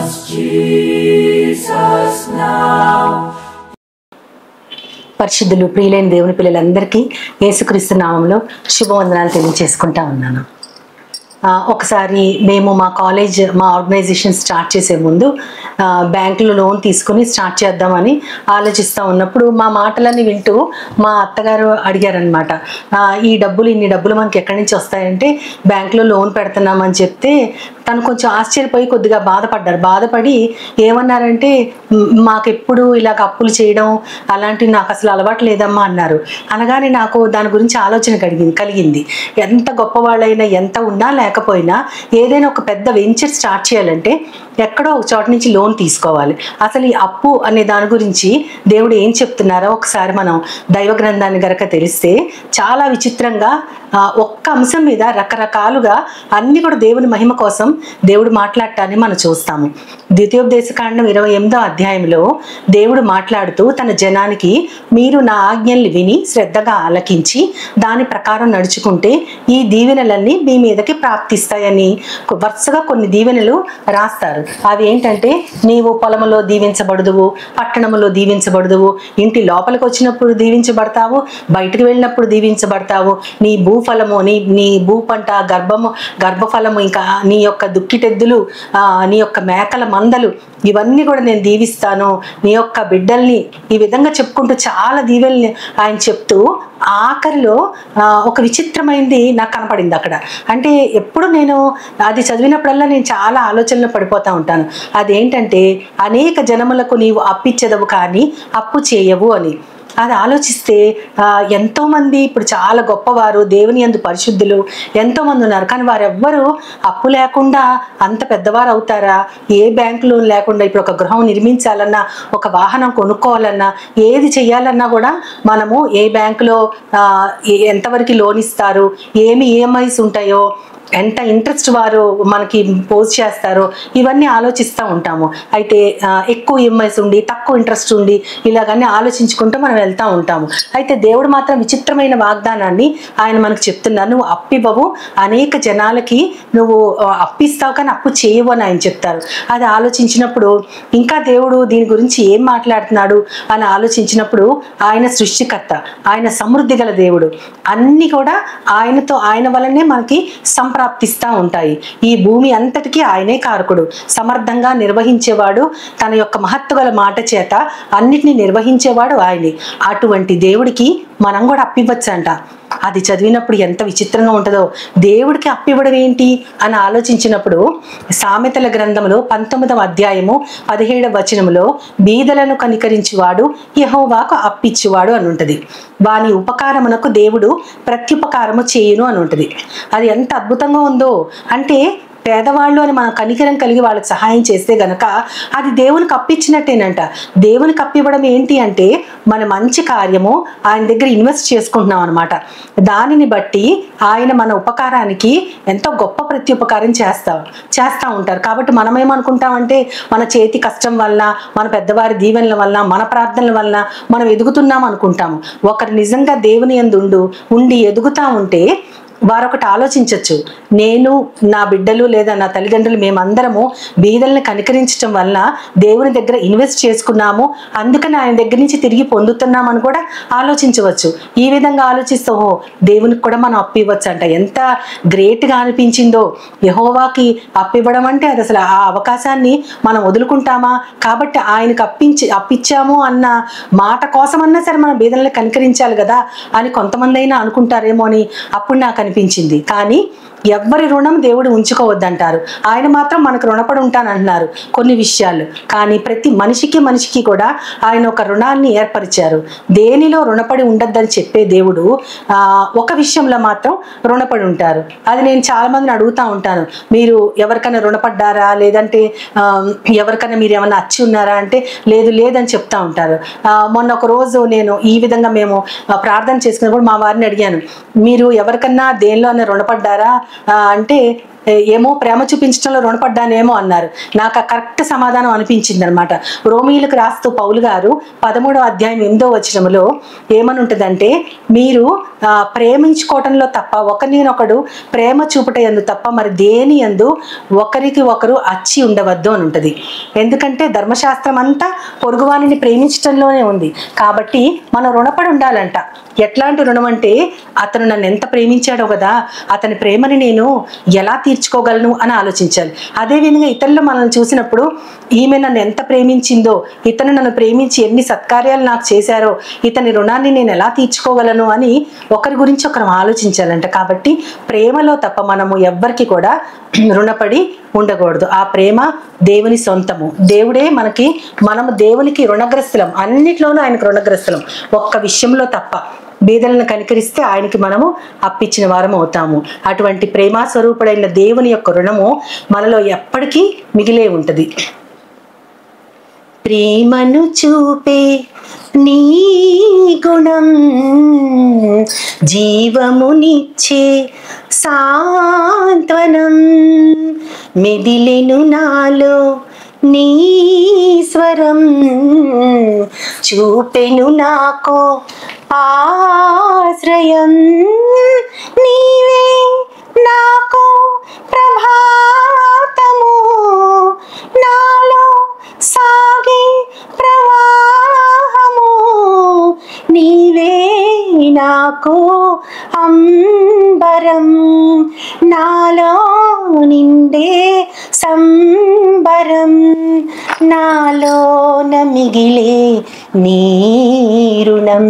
Jesus now. పరిశుద్ధులు ప్రియులైన దేవుని పిల్లలందరికీ యేసుక్రీస్తు నామంలో శుభవందనాలు తెలియజేసుకుంటా ఉన్నాను. ఒకసారి మేము మా ఆర్గనైజేషన్ స్టార్ట్ చేసే ముందు బ్యాంకులో లోన్ తీసుకుని స్టార్ట్ చేద్దామని ఆలోచిస్తూ ఉన్నప్పుడు మా మాటలన్నీ వింటూ మా అత్తగారు అడిగారనమాట, ఇన్ని డబ్బులు మనకి ఎక్కడి నుంచి వస్తాయంటే బ్యాంకులో లోన్ పెడుతున్నామని చెప్తే తను కొంచెం ఆశ్చర్యపోయి కొద్దిగా బాధపడి ఏమన్నారంటే, మాకెప్పుడు ఇలాగ అప్పులు చేయడం అలాంటివి నాకు అసలు అలవాటు లేదమ్మా అన్నారు. అనగానే నాకు దాని గురించి ఆలోచన కలిగింది. ఎంత గొప్పవాళ్ళైనా ఎంత ఉన్నా లేకపోయినా ఏదైనా ఒక పెద్ద వెంచర్ స్టార్ట్ చేయాలంటే ఎక్కడో ఒక చోట నుంచి లోన్ తీసుకోవాలి. అసలు ఈ అప్పు అనే దాని గురించి దేవుడు ఏం చెప్తున్నారో ఒకసారి మనం దైవ గ్రంథాన్ని గనక తెలిస్తే చాలా విచిత్రంగా ఒక్క అంశం మీద రకరకాలుగా అన్ని కూడా దేవుని మహిమ కోసం దేవుడు మాట్లాడటాన్ని మనం చూస్తాము. ద్వితీయోపదేశకాండం 28వ అధ్యాయంలో దేవుడు మాట్లాడుతూ తన జనానికి, మీరు నా ఆజ్ఞల్ని విని శ్రద్ధగా ఆలకించి దాని ప్రకారం నడుచుకుంటే ఈ దీవెనలన్నీ మీ మీదకి ప్రాప్తిస్తాయని వరుసగా కొన్ని దీవెనలు రాస్తారు. అవి ఏంటంటే, నీవు పొలములో దీవించబడుదువు, పట్టణములో దీవించబడుదువు, ఇంటి లోపలికి వచ్చినప్పుడు దీవించబడతావు, బయటకు వెళ్ళినప్పుడు దీవించబడతావు, నీ భూఫలము నీ భూ పంట గర్భఫలము, ఇంకా నీ యొక్క దుక్కిటెద్దులు, నీ యొక్క మేకల మందలు, ఇవన్నీ కూడా నేను దీవిస్తాను, నీ యొక్క బిడ్డల్ని, ఈ విధంగా చెప్పుకుంటూ చాలా దీవెల్ని ఆయన చెప్తూ ఆఖరిలో ఒక విచిత్రమైనది నాకు కనపడింది అక్కడ. అంటే ఎప్పుడు నేను అది చదివినప్పుడల్లా నేను చాలా ఆలోచనలో పడిపోతూ ఉంటాను. అదేంటంటే, అనేక జనములకు నీవు అప్పిచ్చెదవు కానీ అప్పు చేయవు అని. అది ఆలోచిస్తే ఎంతోమంది ఇప్పుడు చాలా గొప్పవారు, దేవుని యందు పరిశుద్ధులు ఎంతోమంది ఉన్నారు. కానీ వారెవ్వరూ అప్పు లేకుండా అంత పెద్దవారు అవుతారా? ఏ బ్యాంకు లోన్ లేకుండా ఇప్పుడు ఒక గృహం నిర్మించాలన్నా, ఒక వాహనం కొనుక్కోవాలన్నా, ఏది చెయ్యాలన్నా కూడా మనము ఏ బ్యాంకులో ఎంతవరకు లోన్ ఇస్తారు, ఏమి ఈఎంఐస్ ఉంటాయో, ఎంత ఇంట్రెస్ట్ వారు మనకి పోజ్ చేస్తారో, ఇవన్నీ ఆలోచిస్తూ ఉంటాము. అయితే ఎక్కువ ఈఎంఐస్ ఉండి తక్కువ ఇంట్రెస్ట్ ఉండి ఇలాగన్నీ ఆలోచించుకుంటూ మనం వెళ్తూ ఉంటాము. అయితే దేవుడు మాత్రం విచిత్రమైన వాగ్దానాన్ని ఆయన మనకు చెప్తున్నారు. నువ్వు అప్పివ్వవు, అనేక జనాలకి నువ్వు అప్పిస్తావు కానీ అప్పు చేయవు అని ఆయన చెప్తారు. అది ఆలోచించినప్పుడు ఇంకా దేవుడు దీని గురించి ఏం మాట్లాడుతున్నాడు అని ఆలోచించినప్పుడు, ఆయన సృష్టికర్త, ఆయన సమృద్ధి గల దేవుడు, అన్నీ కూడా ఆయన వల్లనే మనకి ప్రాప్తిస్తూ ఉంటాయి. ఈ భూమి అంతటికీ ఆయనే కారకుడు, సమర్థంగా నిర్వహించేవాడు, తన యొక్క మహత్తుగల మాట చేత అన్నిటినీ నిర్వహించేవాడు ఆయనే. అటువంటి దేవుడికి మనం కూడా అప్పివ్వచ్చంట. అది చదివినప్పుడు ఎంత విచిత్రంగా ఉంటుందో, దేవుడికి అప్పివ్వడం ఏంటి అని ఆలోచించినప్పుడు సామెతల గ్రంథంలో 19వ అధ్యాయము 17వ వచనంలో, బీదలను కనికరించువాడు యెహోవాకు అప్పిచ్చువాడు అని ఉంటుంది. వాని ఉపకారమునకు దేవుడు ప్రత్యుపకారము చేయును అని ఉంటుంది. అది ఎంత అద్భుతంగా ఉందో, అంటే పేదవాళ్ళు అని మనం కనికరం కలిగి వాళ్ళకి సహాయం చేస్తే గనక అది దేవునికి అప్పిచ్చినట్టేనంట. దేవునికి అప్పివ్వడం ఏంటి అంటే, మన మంచి కార్యము ఆయన దగ్గర ఇన్వెస్ట్ చేసుకుంటున్నాం అనమాట. దానిని బట్టి ఆయన మన ఉపకారానికి ఎంతో గొప్ప ప్రత్యుపకారం చేస్తూ ఉంటారు. కాబట్టి మనం ఏమనుకుంటామంటే, మన చేతి కష్టం వల్ల, మన పెద్దవారి దీవెనల వల్ల, మన ప్రార్థనల వల్ల మనం ఎదుగుతున్నాం అనుకుంటాము. ఒకరు నిజంగా దేవుని యందు ఉండి ఎదుగుతూ ఉంటే వారొకటి ఆలోచించవచ్చు, నేను నా బిడ్డలు లేదా నా తల్లిదండ్రులు మేమందరము బీదల్ని కనికరించడం వల్ల దేవుని దగ్గర ఇన్వెస్ట్ చేసుకున్నాము, అందుకని ఆయన దగ్గర నుంచి తిరిగి పొందుతున్నామని కూడా ఆలోచించవచ్చు. ఈ విధంగా ఆలోచిస్తూ దేవునికి కూడా మనం అప్పివ్వచ్చు అంట. ఎంత గ్రేట్గా అనిపించిందో. యెహోవాకి అప్పివ్వడం అంటే అది అసలు ఆ అవకాశాన్ని మనం వదులుకుంటామా? కాబట్టి ఆయనకు అప్పిచ్చాము అన్న మాట కోసమన్నా సరే మనం బీదల్ని కనికరించాలి కదా అని కొంతమంది అయినా అనుకుంటారేమో అని అప్పుడు నాకు అనిపించింది. కానీ ఎవ్వరి రుణం దేవుడు ఉంచుకోవద్దంటారు. ఆయన మాత్రం మనకు రుణపడి ఉంటానంటున్నారు కొన్ని విషయాలు. కానీ ప్రతి మనిషికి కూడా ఆయన ఒక రుణాన్ని ఏర్పరిచారు. దేనిలో రుణపడి ఉండద్దని చెప్పే దేవుడు ఒక విషయంలో మాత్రం రుణపడి ఉంటారు. అది నేను చాలా మందిని అడుగుతూ ఉంటాను, మీరు ఎవరికైనా రుణపడ్డారా, లేదంటే ఎవరికైనా మీరు ఏమన్నా అచ్చి ఉన్నారా అంటే లేదని చెప్తా ఉంటారు. మొన్న ఒక రోజు నేను ఈ విధంగా మేము ప్రార్థన చేసుకున్నప్పుడు మా వారిని అడిగాను, మీరు ఎవరికన్నా దేనిలో అన్న రుణపడ్డారా అంటే ఏమో ప్రేమ చూపించడంలో రుణపడ్డానేమో అన్నారు. నాకు ఆ కరెక్ట్ సమాధానం అనిపించింది అనమాట. రోమీయులకు రాస్తూ పౌలు గారు 13వ అధ్యాయం 8వ వచనంలో ఏమని ఉంటుందంటే, మీరు ప్రేమించుకోవటంలో తప్ప ఒకరినొకడు ప్రేమ చూపుట యందు తప్ప మరి దేని యందు ఒకరికి ఒకరు అచ్చి ఉండవద్దు అని ఉంటుంది. ఎందుకంటే ధర్మశాస్త్రం అంతా పొరుగువానిని ప్రేమించటంలోనే ఉంది. కాబట్టి మనం రుణపడి ఉండాలంట. ఎట్లాంటి రుణం అంటే, అతను నన్ను ఎంత ప్రేమించాడో కదా, అతని ప్రేమని నేను ఎలా తీర్చుకోగలను అని ఆలోచించాలి. అదేవిధంగా ఇతరులు మనల్ని చూసినప్పుడు ఈమె నన్ను ఎంత ప్రేమించిందో, ఇతను నన్ను ప్రేమించి ఎన్ని సత్కార్యాలు నాకు చేశారో, ఇతని రుణాన్ని నేను ఎలా తీర్చుకోగలను అని ఒకరి గురించి ఒకరు ఆలోచించాలంట. కాబట్టి ప్రేమలో తప్ప మనము ఎవ్వరికి కూడా రుణపడి ఉండకూడదు. ఆ ప్రేమ దేవుని సొంతము. దేవుడే మనము దేవునికి రుణగ్రస్తులం. అన్నిట్లోనూ ఆయనకు రుణగ్రస్తులం. ఒక్క విషయంలో తప్ప, బీదలను కనికరిస్తే ఆయనకి మనము అప్పిచ్చిన వారం అవుతాము. అటువంటి ప్రేమ స్వరూపుడైన దేవుని యొక్క రుణము మనలో ఎప్పటికీ మిగిలే ఉంటుంది. ప్రేమను చూపే నీ గుణం జీవమునిచ్చే సాంత్వనం, మెదిలెను నాలో నీ స్వరం, చూపెను నాకు ఆశ్రయం, నీవే నాకు ప్రభాతము, నాలో సాగే ప్రవాహము, నీవే నాకు అంబరం, నాలో నిండే సంబరం, నాలోన మిగిలే నీ రుణం,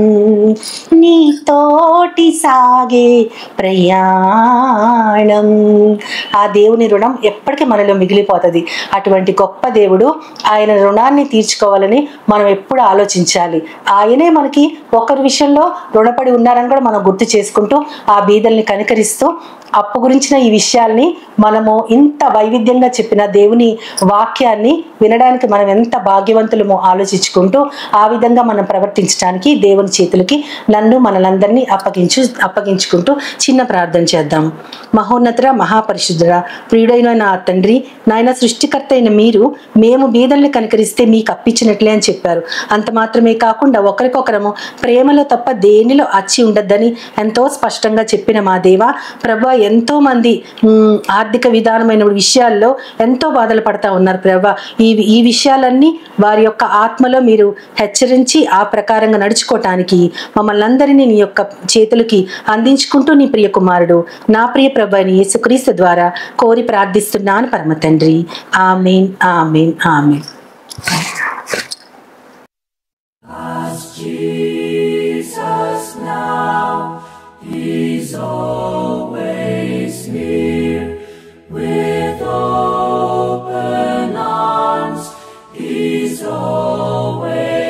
నీతోటి సాగే ప్రయాణం. ఆ దేవుని రుణం ఎప్పటికీ మనలో మిగిలిపోతుంది. అటువంటి గొప్ప దేవుడు, ఆయన రుణాన్ని తీర్చుకోవాలని మనం ఎప్పుడు ఆలోచించాలి. ఆయనే మనకి ఒకరి విషయంలో రుణపడి ఉన్నారని కూడా మనం గుర్తు చేసుకుంటూ, ఆ బీదల్ని కనికరిస్తూ, అప్పు గురించిన ఈ విషయాల్ని మనము ఇంత వైవిధ్యంగా చెప్పిన దేవుని వాక్యాన్ని వినడానికి మనం ఎంత భాగ్యవంతులమో ఆలోచించుకుంటూ, ఆ విధంగా మనం ప్రవర్తించడానికి దేవుని చేతులకి నన్ను మనలందరినీ అప్పగించుకుంటూ చిన్న ప్రార్థన చేద్దాము. మహోన్నతుడ, మహాపరిశుద్ధుడ, ప్రియుడైన నా తండ్రి, నాయన సృష్టికర్త అయిన మీరు మేము బీదల్ని కనికరిస్తే మీకు అప్పించినట్లే అని చెప్పారు. అంత మాత్రమే కాకుండా ఒకరికొకరము ప్రేమలో తప్ప దేనిలో అచ్చి ఉండద్దని ఎంతో స్పష్టంగా చెప్పిన మా దేవ ప్రభా, ఎంతో మంది ఆర్థిక విధానమైన విషయాల్లో ఎంతో బాధలు పడతా ఉన్నారు ప్రభా. ఈ విషయాలన్నీ వారి యొక్క ఆత్మలో మీరు హెచ్చరించి ఆ ప్రకారంగా నడుచుకోవటానికి మమ్మల్ని అందరినీ నీ యొక్క చేతులకి అందించుకుంటూ, నీ ప్రియ కుమారుడు నా ప్రియ ప్రభువైన యేసుక్రీస్తు ద్వారా కోరి ప్రార్థిస్తున్నాను పరమ తండ్రి. ఆమేన్, ఆమేన్, ఆమేన్. Jesus now, He's always near, with open arms, He's always